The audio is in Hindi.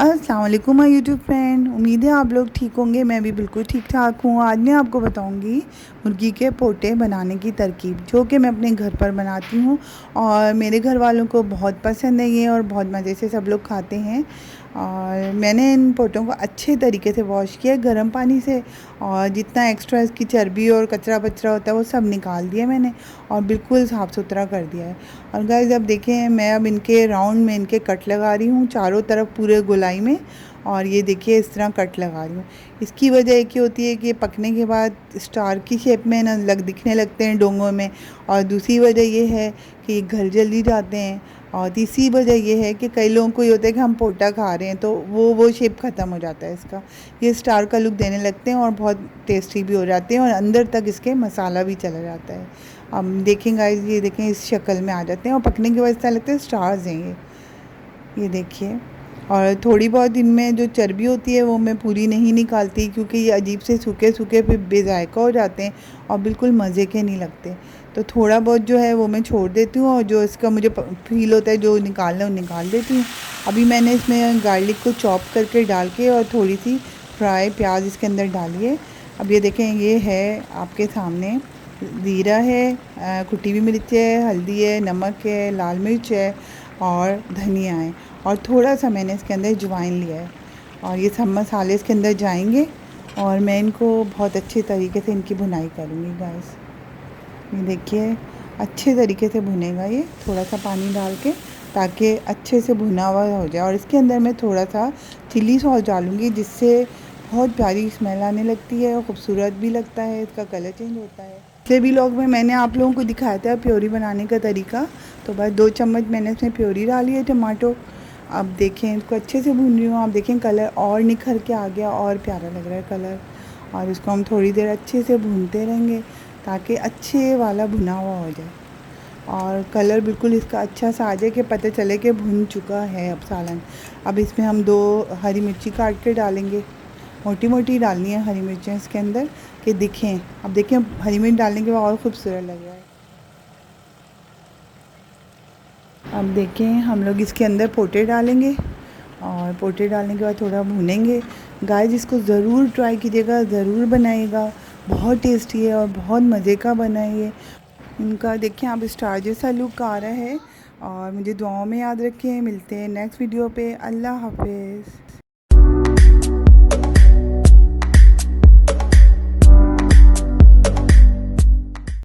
अस्सलाम वालेकुम माय यूट्यूब फ्रेंड। उम्मीद है आप लोग ठीक होंगे। मैं भी बिल्कुल ठीक ठाक हूँ। आज मैं आपको बताऊँगी मुर्गी के पोटे बनाने की तरकीब, जो कि मैं अपने घर पर बनाती हूँ और मेरे घर वालों को बहुत पसंद है ये और बहुत मज़े से सब लोग खाते हैं। और मैंने इन पोटों को अच्छे तरीके से वॉश किया गर्म पानी से और जितना एक्स्ट्रा इसकी चर्बी और कचरा बचरा होता है वो सब निकाल दिया मैंने और बिल्कुल साफ़ सुथरा कर दिया है। और गाइस अब देखें, मैं अब इनके राउंड में इनके कट लगा रही हूँ चारों तरफ पूरे गोलाई में। और ये देखिए इस तरह कट लगा रही हूँ। इसकी वजह एक ही होती है कि पकने के बाद स्टार की शेप में ना दिखने लगते हैं डोंगों में। और दूसरी वजह ये है कि घर जल्दी जाते हैं। और तीसरी वजह ये है कि कई लोगों को ये होता है कि हम पोटा खा रहे हैं तो वो शेप ख़त्म हो जाता है इसका। ये स्टार का लुक देने लगते हैं और बहुत टेस्टी भी हो जाते हैं और अंदर तक इसके मसाला भी चला जाता है। अब देखें गाइस, ये देखें इस शक्ल में आ जाते हैं और पकने के बाद ऐसा लगता है स्टार्स हैं ये देखिए। और थोड़ी बहुत इनमें जो चर्बी होती है वो मैं पूरी नहीं निकालती, क्योंकि ये अजीब से सूखे सूखे फिर बेजायका हो जाते हैं और बिल्कुल मज़े के नहीं लगते। तो थोड़ा बहुत जो है वो मैं छोड़ देती हूँ और जो इसका मुझे फील होता है जो निकालना है वो निकाल देती हूँ। अभी मैंने इसमें गार्लिक को चॉप करके डाल के और थोड़ी सी फ्राई प्याज इसके अंदर डाली है। अब ये देखें, ये है आपके सामने ज़ीरा है, कुटी हुई मिर्च है, हल्दी है, नमक है, लाल मिर्च है और धनिया है और थोड़ा सा मैंने इसके अंदर अजवाइन लिया है। और ये सब मसाले इसके अंदर जाएंगे और मैं इनको बहुत अच्छे तरीके से इनकी भुनाई करूँगी गाइस। ये देखिए अच्छे तरीके से भुनेगा ये, थोड़ा सा पानी डाल के ताकि अच्छे से भुना हुआ हो जाए। और इसके अंदर मैं थोड़ा सा चिली सॉस डालूँगी जिससे बहुत प्यारी स्मेल आने लगती है और ख़ूबसूरत भी लगता है, इसका कलर चेंज होता है। पिछले व्लॉग में मैंने आप लोगों को दिखाया था प्योरी बनाने का तरीका, तो बस 2 चम्मच मैंने इसमें प्योरी डाली है टमाटो। अब देखें इसको अच्छे से भून रही हूँ। आप देखें कलर और निखर के आ गया और प्यारा लग रहा है कलर। और इसको हम थोड़ी देर अच्छे से भूनते रहेंगे ताकि अच्छे वाला भुना हुआ हो जाए और कलर बिल्कुल इसका अच्छा सा आ जाए कि पता चले कि भुन चुका है अब सालन। अब इसमें हम 2 हरी मिर्ची काट के डालेंगे, मोटी मोटी डालनी है हरी मिर्चें इसके अंदर कि दिखें। अब देखें हरी मिर्च डालने के बाद और खूबसूरत लग रहा है। अब देखें हम लोग इसके अंदर पोटे डालेंगे और पोटे डालने के बाद थोड़ा भूनेंगे। गाइस इसको ज़रूर ट्राई कीजिएगा, ज़रूर बनाइएगा, बहुत टेस्टी है और बहुत मज़े का बना है ये। इनका देखें आप स्टार जैसा लुक आ रहा है। और मुझे दुआओं में याद रखें। मिलते हैं नेक्स्ट वीडियो पे। अल्लाह हाफिज़।